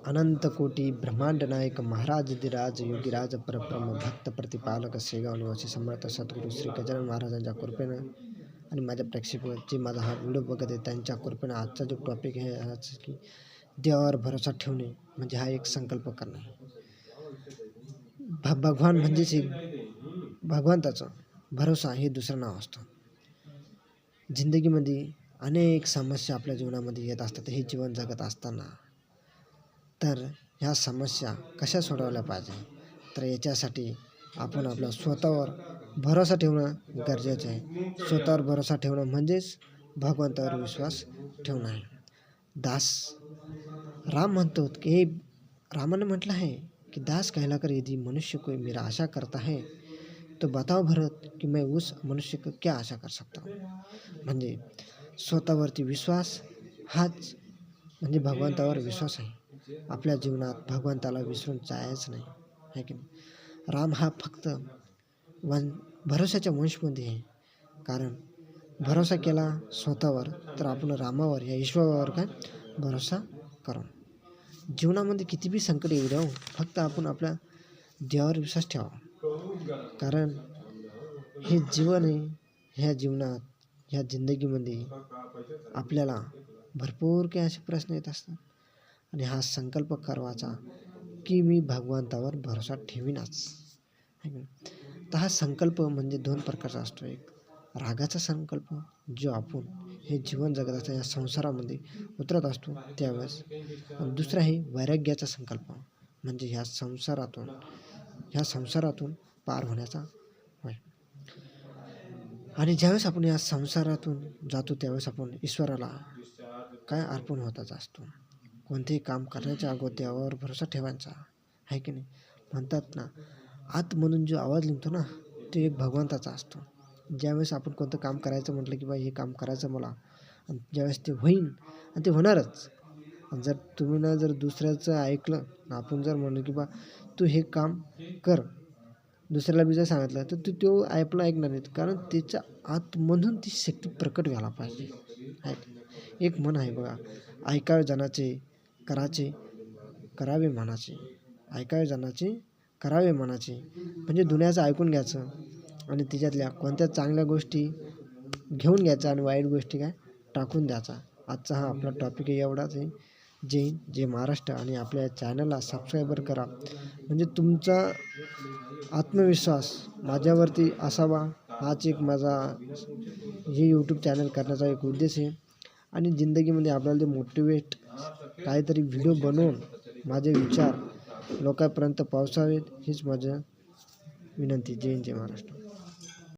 अनंत कोटी ब्रह्मांड नायक महाराजाधिराज योगीराज परब्रह्म भक्त प्रतिपालक शेगाव निवासी समर्थ सद्गुरू श्री गजानन महाराजांच्या कृपेनं आणि माझ्या प्रेक्षक जे माझा हा व्हिडिओ बघत आहे त्यांच्या कृपेनं आजचा जो टॉपिक आहे आज की देवावर भरोसा ठेवणे म्हणजे हा एक संकल्प करणे. भगवान म्हणजेच भगवंताचा भरोसा हे दुसरं नाव असतं. जिंदगीमध्ये अनेक समस्या आपल्या जीवनामध्ये येत असतात हे जीवन जगत असताना. तर ह्या समस्या कशा सोडवल्या पाहिजे तर याच्यासाठी आपण आपला स्वतःवर भरोसा ठेवणं गरजेचं आहे. स्वतःवर भरोसा ठेवणं म्हणजेच भगवंतावर विश्वास ठेवणं आहे. दास राम म्हणतो की रामाने म्हटलं आहे कि दास कहला कर यदि मनुष्य कोई मेरा आशा करता है तो बताओ भरत कि मैं उस मनुष्य को क्या आशा कर सकता हूँ. म्हणजे स्वतःवरती विश्वास हाच म्हणजे भगवंतावर विश्वास आहे. आपल्या जीवनात भगवंताला विसरून जायचं नाही आहे की नाही. राम हा फक्त भरोशाच्या वंशमध्ये आहे. कारण भरोसा केला स्वतःवर तर आपण रामावर या ईश्वरावर काय भरोसा करू. जीवनामध्ये किती बी संकट येऊ द्या फक्त आपण आपल्या देवावर विश्वास ठेवा. कारण हे जीवन आहे. ह्या जीवनात ह्या जिंदगीमध्ये आपल्याला भरपूर काही असे प्रश्न येत असतात आणि हा संकल्प करावाचा की मी भगवंतावर भरोसा ठेवीनच. तर हा संकल्प म्हणजे दोन प्रकारचा असतो. एक रागाचा संकल्प जो आपण हे जीवन जगत असतो या संसारामध्ये उतरत असतो त्यावेळेस. दुसरा आहे वैराग्याचा संकल्प म्हणजे ह्या संसारातून पार होण्याचा होय. आणि ज्यावेळेस आपण या संसारातून जातो त्यावेळेस आपण ईश्वराला काय अर्पण होताच असतो. कोणतेही काम करण्याच्या अगोदर देवावर भरोसा ठेवायचा आहे की नाही. म्हणतात ना आतमधून जो आवाज निघतो ना तो एक भगवंताचा असतो. ज्यावेळेस आपण कोणतं काम करायचं म्हटलं की बा हे काम करायचं मला आणि ज्यावेळेस ते होईन आणि ते होणारच. जर तुम्ही जर दुसऱ्याचं ऐकलं आपण जर म्हणलं की बा तू हे काम कर दुसऱ्याला बी जर सांगितलं तर तो आपलं ऐकणार नाही. कारण त्याच्या आतमधून ती शक्ती प्रकट व्हायला पाहिजे आहे. एक म्हण आहे बघा, ऐकावे जनाचे करावे मनाचे. ऐकावे जनाचे करावे मनाचे म्हणजे दुनियाचं ऐकून घ्यायचं आणि त्याच्यातल्या कोणत्या चांगल्या गोष्टी घेऊन घ्यायचा आणि वाईट गोष्टी काय टाकून द्यायचा. आजचा हा आपला टॉपिक आहे एवढाच आहे. जय हिंद, जय महाराष्ट्र. आणि आपल्या चॅनलला सबस्क्राईबर करा म्हणजे तुमचा आत्मविश्वास माझ्यावरती असावा हाच एक माझा हे यूट्यूब चॅनल करण्याचा एक उद्देश आहे. आणि जिंदगीमध्ये आपल्याला ते मोटिवेट काहीतरी व्हिडिओ बनवून माझे विचार लोकांपर्यंत पोहोचावेत हीच माझं विनंती. जय हिंद, जय महाराष्ट्र.